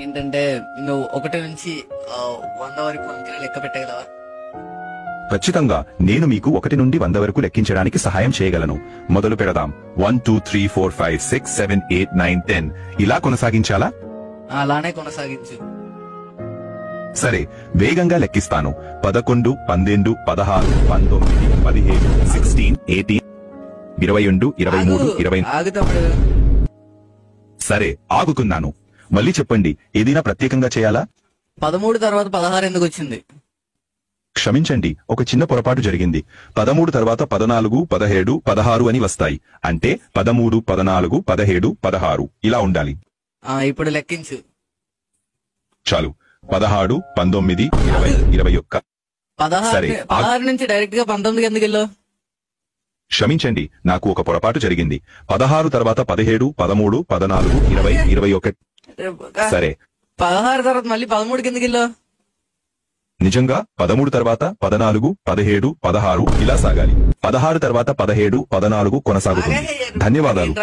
ఏంటంటే నువ్వు 1 నుంచి 100 వరకు అంకెలు లెక్క పెట్టగలవా? ఖచ్చితంగా నేను మీకు 1 నుండి 100 వరకు లెక్కించడానికి సహాయం చేయగలను. మొదలు పెడదాం. 1 2 3 4 5 6 7 8 9 10 ఇలా కొనసాగించాలా? అలానే కొనసాగించు. సరే, వేగంగా లెక్కిస్తాను. 11 12 16 19 17 16 18 22 23 20. ఆగుతాడు. సరే, ఆగుతున్నాను. మళ్ళీ చెప్పండి, ఏదైనా ప్రత్యేకంగా చేయాలా? 13 తర్వాత 16 ఎందుకు వచ్చింది? క్షమించండి, ఒక చిన్న పొరపాటు జరిగింది. 13 తర్వాత 14 17 16 అని వస్తాయి. అంటే 13 14 17 16 ఇలా ఉండాలి. ఇప్పుడు లెక్కించు. చాలు. 16 19 20 21. 16 నుంచి డైరెక్ట్ గా 19 ఎందుకు వెళ్ళావు? క్షమించండి, నాకు ఒక పొరపాటు జరిగింది. 16 తర్వాత 17 13 14 20 21. సరే, 16 తర్వాత మళ్ళీ 13 ఎందుకు వెళ్ళావు? నిజంగా 13 తర్వాత 14 17 16 ఇలా సాగాలి. 16 తర్వాత 17 14 కొనసాగుతుంది. ధన్యవాదాలు.